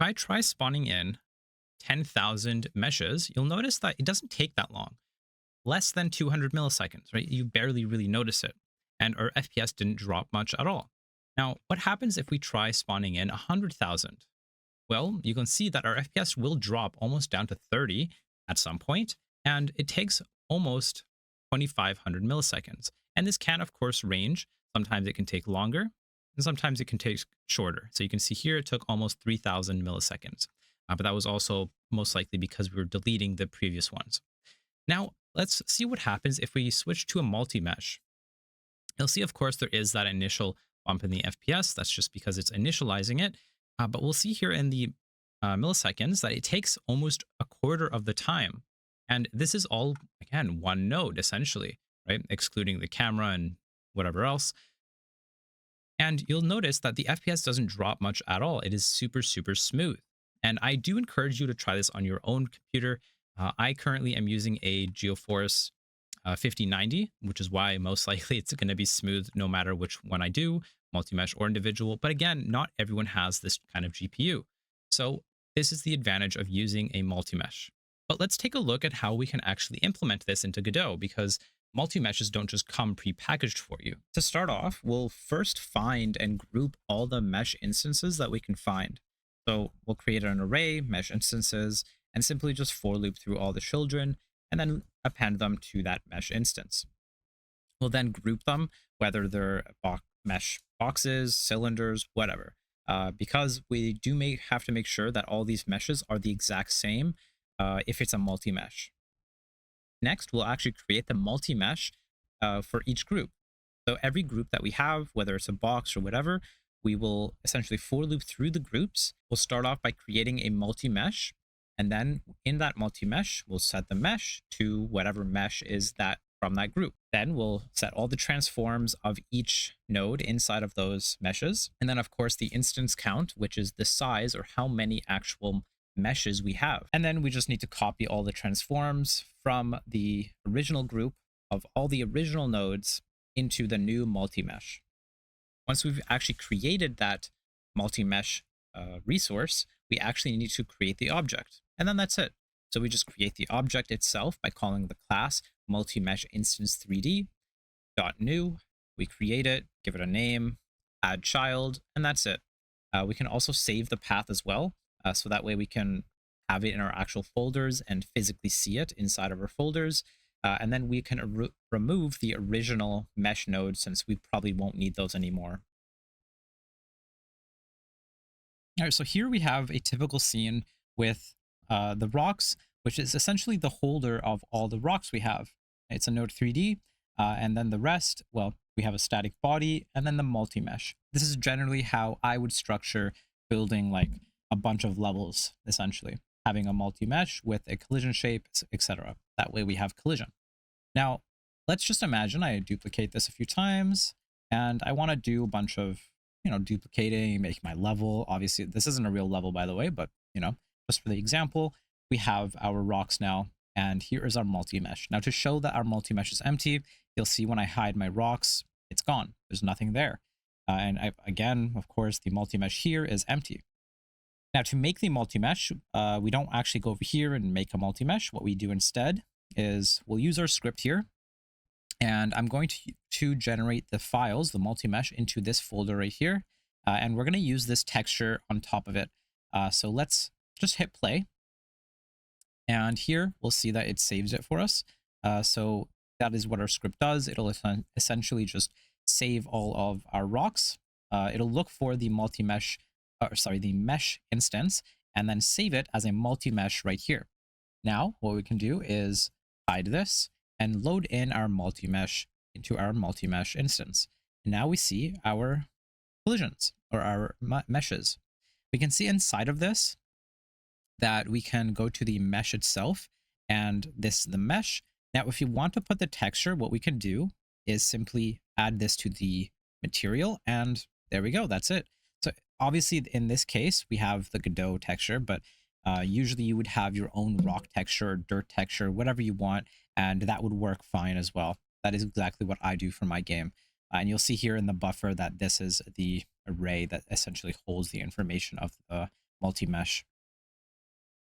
if I try spawning in 10,000 meshes, you'll notice that it doesn't take that long. Less than 200 milliseconds, right? You barely really notice it. And our FPS didn't drop much at all. Now, what happens if we try spawning in 100,000? Well, you can see that our FPS will drop almost down to 30 at some point, and it takes almost 2,500 milliseconds. And this can, of course, range. Sometimes it can take longer, and sometimes it can take shorter. So you can see here it took almost 3,000 milliseconds. But that was also most likely because we were deleting the previous ones. Now, let's see what happens if we switch to a multi-mesh. You'll see, of course, there is that initial bump in the FPS. That's just because it's initializing it. But we'll see here in the milliseconds that it takes almost a quarter of the time. And this is all, again, one node, essentially, right? Excluding the camera and whatever else. And you'll notice that the FPS doesn't drop much at all. It is super, super smooth. And I do encourage you to try this on your own computer. I currently am using a GeForce 5090, which is why most likely it's going to be smooth no matter which one I do, multi-mesh or individual. But again, not everyone has this kind of GPU. So this is the advantage of using a multi-mesh. But let's take a look at how we can actually implement this into Godot, because multi-meshes don't just come pre-packaged for you. To start off, we'll first find and group all the mesh instances that we can find. So we'll create an array, mesh instances, and simply just for loop through all the children, and then append them to that mesh instance. We'll then group them, whether they're mesh boxes, cylinders, whatever, because we do have to make sure that all these meshes are the exact same if it's a multi-mesh. Next, we'll actually create the multi-mesh for each group. So every group that we have, whether it's a box or whatever, we will essentially for loop through the groups. We'll start off by creating a multi-mesh. And then in that multi-mesh, we'll set the mesh to whatever mesh is that from that group. Then we'll set all the transforms of each node inside of those meshes. And then, of course, the instance count, which is the size or how many actual meshes we have. And then we just need to copy all the transforms from the original group of all the original nodes into the new multi-mesh. Once we've actually created that multi-mesh resource, we actually need to create the object. And then that's it. So we just create the object itself by calling the class MultiMeshInstance3D.new. We create it, give it a name, add child, and that's it. We can also save the path as well. So that way we can have it in our actual folders and physically see it inside of our folders. And then we can remove the original mesh node since we probably won't need those anymore. All right, so here we have a typical scene with the rocks, which is essentially the holder of all the rocks we have. It's a node 3D, and then the rest, well, we have a static body, and then the multi-mesh. This is generally how I would structure building like a bunch of levels, essentially. Having a multi-mesh with a collision shape, etc. That way we have collision. Now, let's just imagine I duplicate this a few times, and I want to do a bunch of, duplicating, make my level. Obviously, this isn't a real level, by the way, but, just for the example, we have our rocks now, and here is our multi-mesh. Now, to show that our multi-mesh is empty, you'll see when I hide my rocks, it's gone. There's nothing there. Again, of course, the multi-mesh here is empty. Now, to make the multi-mesh, we don't actually go over here and make a multi-mesh. What we do instead is we'll use our script here, and I'm going to generate the files, the multi-mesh, into this folder right here, and we're going to use this texture on top of it. So let's just hit play, and here we'll see that it saves it for us. So that is what our script does. It'll essentially just save all of our rocks. It'll look for the multi-mesh, the mesh instance, and then save it as a multi-mesh right here. Now, what we can do is hide this and load in our multi-mesh into our multi-mesh instance. And now we see our collisions or our meshes. We can see inside of this that we can go to the mesh itself and the mesh. Now, if you want to put the texture, what we can do is simply add this to the material, and there we go. That's it. So obviously in this case, we have the Godot texture, but usually you would have your own rock texture, dirt texture, whatever you want, and that would work fine as well. That is exactly what I do for my game. And you'll see here in the buffer that this is the array that essentially holds the information of the multi-mesh.